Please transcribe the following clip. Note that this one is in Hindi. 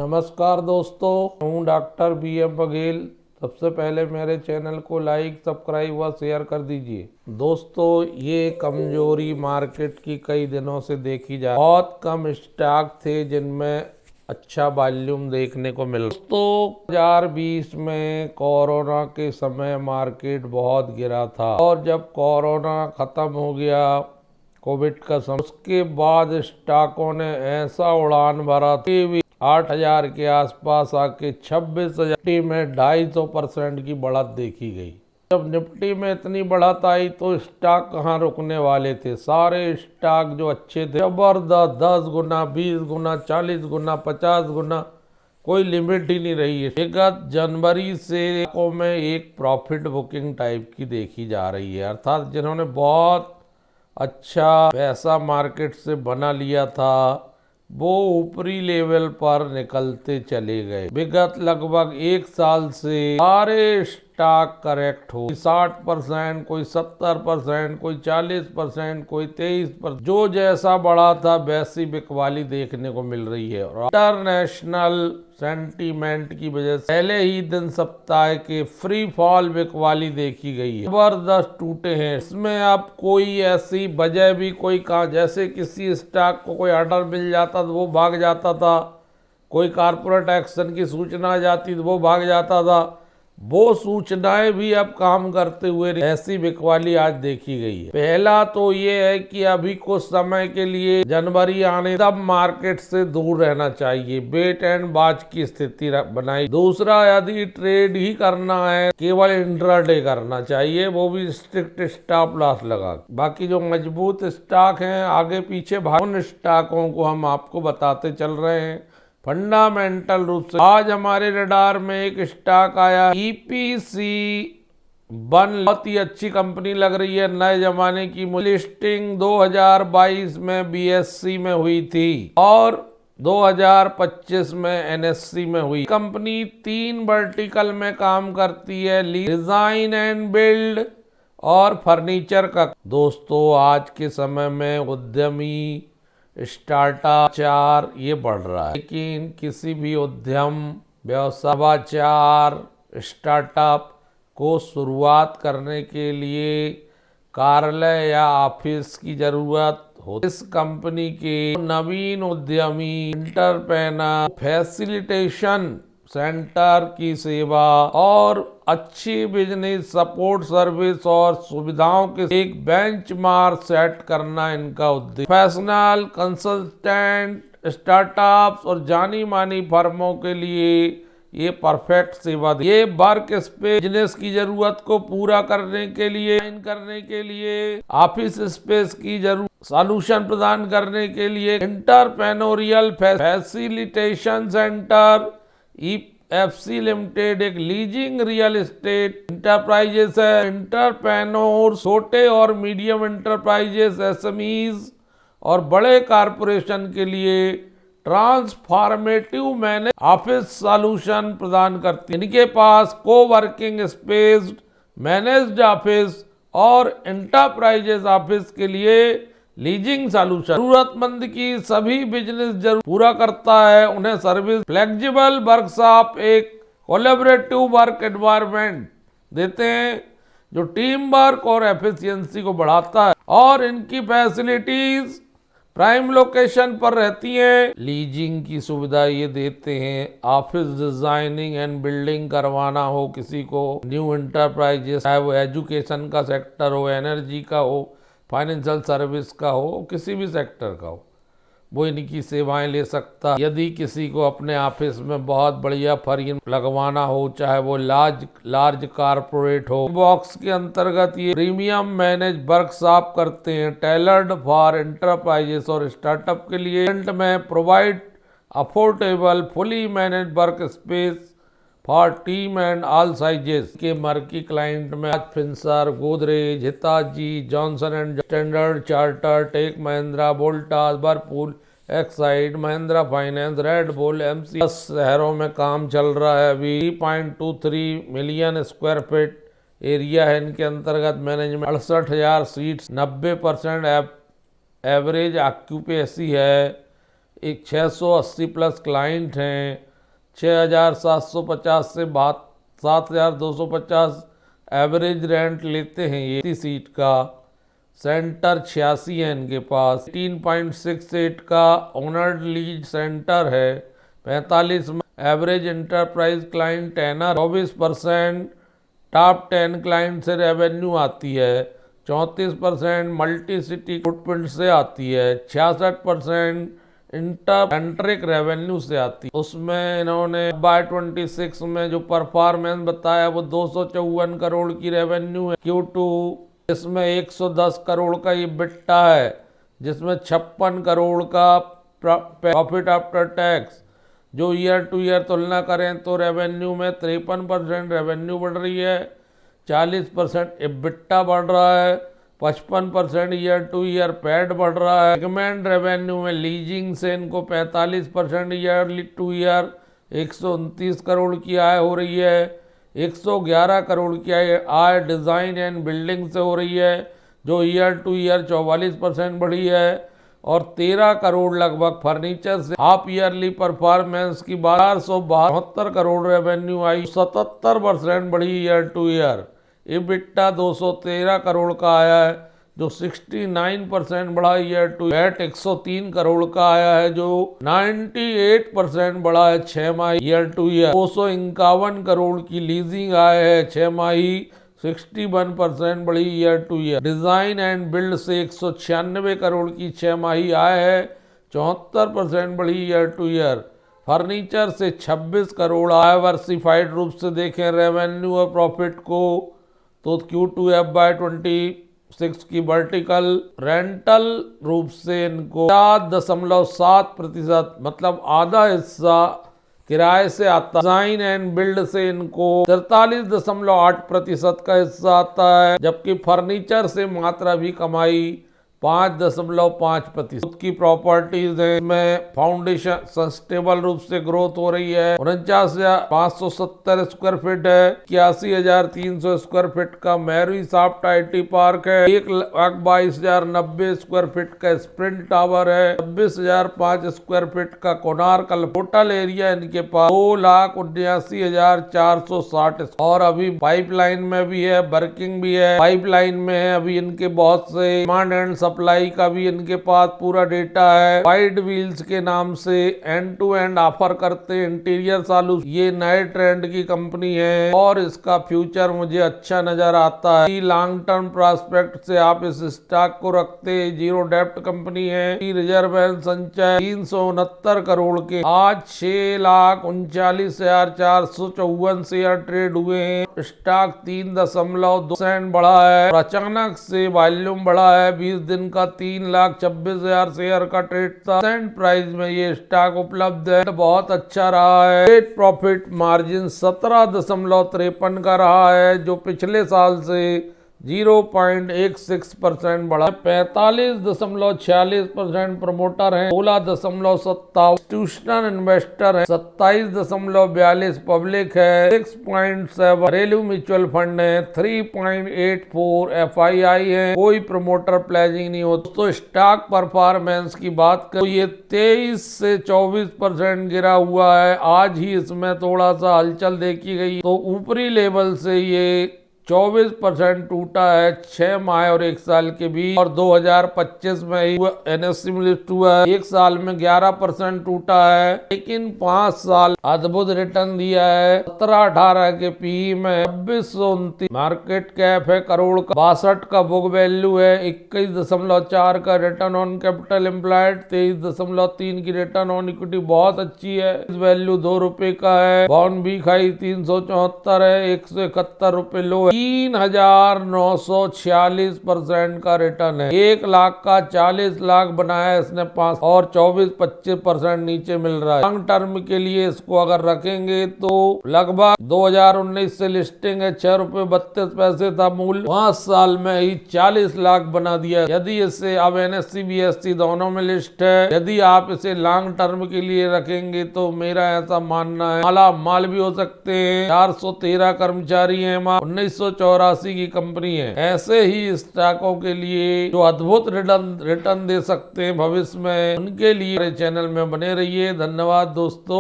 नमस्कार दोस्तों, हूँ डॉक्टर BM बघेल। सबसे पहले मेरे चैनल को लाइक, सब्सक्राइब व शेयर कर दीजिए। दोस्तों, ये कमजोरी मार्केट की कई दिनों से देखी जा, बहुत कम स्टॉक थे जिनमें अच्छा वॉल्यूम देखने को मिला। दोस्तों, 2020 में कोरोना के समय मार्केट बहुत गिरा था और जब कोरोना खत्म हो गया, कोविड का समय, उसके बाद स्टॉकों ने ऐसा उड़ान भरा कि 8,000 के आसपास आके 26,000 में 250% की बढ़त देखी गई। जब निफ्टी में इतनी बढ़त आई तो स्टॉक कहाँ रुकने वाले थे। सारे स्टॉक जो अच्छे थे जबरदस्त 10 गुना, 20 गुना, 40 गुना, 50 गुना, कोई लिमिट ही नहीं रही है। विगत जनवरी से में एक प्रॉफिट बुकिंग टाइप की देखी जा रही है, अर्थात जिन्होंने बहुत अच्छा पैसा मार्केट से बना लिया था वो ऊपरी लेवल पर निकलते चले गए। विगत लगभग एक साल से सारे स्टॉक करेक्ट हो, 60%, कोई 70%, कोई 40%, कोई 23%, जो जैसा बढ़ा था वैसी बिकवाली देखने को मिल रही है। और इंटरनेशनल सेंटीमेंट की वजह से पहले ही दिन सप्ताह के फ्री फॉल बिकवाली देखी गई है, जबरदस्त टूटे हैं। इसमें अब कोई ऐसी वजह भी कोई कहा, जैसे किसी स्टॉक को कोई ऑर्डर मिल जाता तो वो भाग जाता था, कोई कारपोरेट एक्शन की सूचना आ जाती तो वो भाग जाता था, वो सूचनाएं भी अब काम करते हुए ऐसी बिकवाली आज देखी गई है। पहला तो ये है कि अभी कुछ समय के लिए जनवरी आने तब मार्केट से दूर रहना चाहिए, वेट एंड वॉच की स्थिति बनाई। दूसरा, यदि ट्रेड ही करना है केवल इंट्राडे करना चाहिए, वो भी स्ट्रिक्ट स्टॉप लॉस लगा। बाकी जो मजबूत स्टॉक हैं आगे पीछे उन स्टॉकों को हम आपको बताते चल रहे हैं। फंडामेंटल रूप से आज हमारे रडार में एक स्टॉक आया, EPC बन, बहुत ही अच्छी कंपनी लग रही है, नए जमाने की। लिस्टिंग 2022 में BSE में हुई थी और 2025 में NSE में हुई। कंपनी 3 वर्टिकल में काम करती है, डिजाइन एंड बिल्ड और फर्नीचर का। दोस्तों, आज के समय में उद्यमी स्टार्टअप ये बढ़ रहा है, लेकिन किसी भी उद्यम व्यवसाय स्टार्टअप को शुरुआत करने के लिए कार्यालय या ऑफिस की जरूरत हो। इस कंपनी के नवीन उद्यमी एंटरप्रेन्योर फैसिलिटेशन सेंटर की सेवा और अच्छी बिजनेस सपोर्ट सर्विस और सुविधाओं के एक बेंचमार्क सेट करना इनका उद्देश्य। प्रोफेशनल कंसल्टेंट स्टार्टअप्स और जानी मानी फर्मों के लिए ये परफेक्ट सेवा दे। ये वर्क स्पेस बिजनेस की जरूरत को पूरा करने के लिए ऑफिस स्पेस की जरूरत सॉल्यूशन प्रदान करने के लिए entrepreneurial facilitation centre EFC limited एक लीजिंग रियल एस्टेट इंटरप्राइजेस है। एंटरप्रेन्योर, छोटे और मीडियम एंटरप्राइजेस, SMEs और बड़े कारपोरेशन के लिए ट्रांसफॉर्मेटिव मैनेज ऑफिस सॉल्यूशन प्रदान करती है। इनके पास कोवर्किंग स्पेस, मैनेज्ड ऑफिस और एंटरप्राइजेस ऑफिस के लिए लीजिंग सॉल्यूशन जरूरतमंद की सभी बिजनेस जरूरत पूरा करता है। उन्हें सर्विस, फ्लेक्सिबल वर्कशॉप, एक कोलैबोरेटिव वर्क एनवायरनमेंट देते हैं जो टीम वर्क और एफिशिएंसी को बढ़ाता है, और इनकी फैसिलिटीज प्राइम लोकेशन पर रहती हैं। लीजिंग की सुविधा ये देते हैं, ऑफिस डिजाइनिंग एंड बिल्डिंग करवाना हो किसी को, न्यू एंटरप्राइजेस, चाहे वो एजुकेशन का सेक्टर हो, एनर्जी का हो, फाइनेंशियल सर्विस का हो, किसी भी सेक्टर का हो, वो इनकी सेवाएं ले सकता। यदि किसी को अपने ऑफिस में बहुत बढ़िया फर्नीचर लगवाना हो, चाहे वो लार्ज कारपोरेट हो, बॉक्स के अंतर्गत ये प्रीमियम मैनेज वर्कशॉप करते हैं, टेलर्ड फॉर एंटरप्राइजेस और स्टार्टअप के लिए। में provide affordable fully manage work space for team and all sizes. के मर्की क्लाइंट में Pfizer, Godrej, Hitachi, Johnson and Standard Charter, Tech Mahindra, Voltas, Whirlpool, Exide, Mahindra finance, Red Bull, MC। 10 शहरों में काम चल रहा है अभी। 3.23 मिलियन स्क्वायर फीट एरिया है इनके अंतर्गत। मैनेजमेंट 68,000 सीट्स, 90% एवरेज ऑक्यूपेंसी है। एक 680 प्लस क्लाइंट हैं। 6,750 से 7,250 एवरेज रेंट लेते हैं ये सीट का। सेंटर 86 है इनके पास। 18.68 का ओनर लीड सेंटर है। 45 में average enterprise client tenure 24% top 10 client से रेवेन्यू आती है। 34% मल्टी सिटी फुटप्रिंट से आती है। 66% इंटरसेंट्रिक रेवेन्यू से आती है। उसमें इन्होंने बाय 26 में जो परफॉर्मेंस बताया वो 254 करोड़ की रेवेन्यू है Q2। इसमें 110 करोड़ का ये बिट्टा है, जिसमें 56 करोड़ का प्रॉफिट आफ्टर टैक्स। जो ईयर टू ईयर तुलना करें तो रेवेन्यू में 53% रेवेन्यू बढ़ रही है, 40% EBITDA बढ़ रहा है, 55% ईयर टू ईयर पैड बढ़ रहा है। सेगमेंट रेवेन्यू में लीजिंग से इनको 45% ईयर टू ईयर 129 करोड़ की आय हो रही है। 111 करोड़ की आय डिज़ाइन एंड बिल्डिंग से हो रही है, जो ईयर टू ईयर 44% बढ़ी है। और 13 करोड़ लगभग फर्नीचर से। हाफ ईयरली परफॉर्मेंस की 1272 करोड़ रेवेन्यू आई, 77% बढ़ी year two year. EBITDA 213 crore का आया है, जो 69% बढ़ा ईयर टू ईयर। 103 करोड़ का आया है, जो 98% बढ़ा है 6 माही ईयर टू ईयर। 251 करोड़ की लीजिंग आय है 6 माही, 61% बढ़ी year two year. Design and build से 196 करोड़ की 6 माही आय है, 74% बढ़ी ईयर टू ईयर। फर्नीचर से 26 करोड़ आय। डाइवर्सिफाइड रूप से देखें रेवेन्यू और प्रॉफिट को तो Q2 FY26 की वर्टिकल रेंटल रूप से इनको 7.7% मतलब आधा हिस्सा किराए से आता। डिजाइन एंड बिल्ड से इनको 43.8% का हिस्सा आता है, जबकि फर्नीचर से मात्रा भी कमाई 5.5% की प्रॉपर्टीज है। में फाउंडेशन सस्टेबल रूप से ग्रोथ हो रही है। 49,570 स्क्वायर फीट है। 81,300 स्क्वायर फीट का मैरी सॉफ्ट IT पार्क है। 1,22,090 स्क्वायर फीट का स्प्रिंट टावर है। 26,005 स्क्वायर फीट का कोणार्क। टोटल एरिया इनके पास 2,79,460 और अभी पाइपलाइन में भी है, वर्किंग भी है, पाइपलाइन में है। अभी इनके बहुत से डिमांड एंड सप्लाई का भी इनके पास पूरा डेटा है। वाइड व्हील्स के नाम से एंड टू एंड ऑफर करते हैं इंटीरियर सॉल्यूशन। ये नए ट्रेंड की कंपनी है और इसका फ्यूचर मुझे अच्छा नजर आता है। लॉन्ग टर्म प्रोस्पेक्ट से आप इस स्टॉक को रखते हैं। जीरो डेप्ट कंपनी है। रिजर्व संचय 369 करोड़ के आज 6,39,454 शेयर ट्रेड हुए हैं। स्टॉक 3.2% बढ़ा है। अचानक से वॉल्यूम बढ़ा है। 20 दिन का 3,26,000 शेयर का ट्रेड था। प्राइस में ये स्टॉक उपलब्ध है, बहुत अच्छा रहा है। नेट प्रॉफिट मार्जिन 17.53 का रहा है, जो पिछले साल से 0.16% बढ़ा। 45.46% प्रमोटर है। 16.57 इंस्टीट्यूशनल इन्वेस्टर है। 27.42 पब्लिक है। 6.7 घरेलू म्यूचुअल फंड है। 3.84 FII है। कोई प्रमोटर प्लेजिंग नहीं होता। तो स्टॉक परफॉर्मेंस की बात करें तो ये 23 से 24% गिरा हुआ है। आज ही इसमें थोड़ा सा हलचल देखी गई, तो ऊपरी लेवल से ये 24% टूटा है 6 माह और 1 साल के बीच। और 2025 में ही NSE में लिस्ट हुआ है। 1 साल में 11% टूटा है, लेकिन 5 साल अद्भुत रिटर्न दिया है। 17-18 के PE में 2629 मार्केट कैप है करोड़ का। 62 का बुक वैल्यू है। 21.4 का रिटर्न ऑन कैपिटल एम्प्लॉयड। 23.3 की रिटर्न ऑन इक्विटी बहुत अच्छी है। वैल्यू 2 रुपए का है। बॉन्ड भी खाई 374 है। 171 रुपए लो है। 3,946% का रिटर्न है। 1 लाख का 40 लाख बनाया इसने 5 और 24-25% नीचे मिल रहा है। लॉन्ग टर्म के लिए इसको अगर रखेंगे तो लगभग 2019 से लिस्टिंग है। 6 रुपए 32 पैसे था मूल्य। 5 साल में ही 40 लाख बना दिया। यदि इसे अब NSE BSE दोनों में लिस्ट है, यदि आप इसे लॉन्ग टर्म के लिए रखेंगे तो मेरा ऐसा मानना है माला माल भी हो सकते हैं। 413 कर्मचारी हैं। 1984 की कंपनी है। ऐसे ही स्टॉकों के लिए जो अद्भुत रिटर्न दे सकते हैं भविष्य में, उनके लिए चैनल में बने रहिए। धन्यवाद दोस्तों।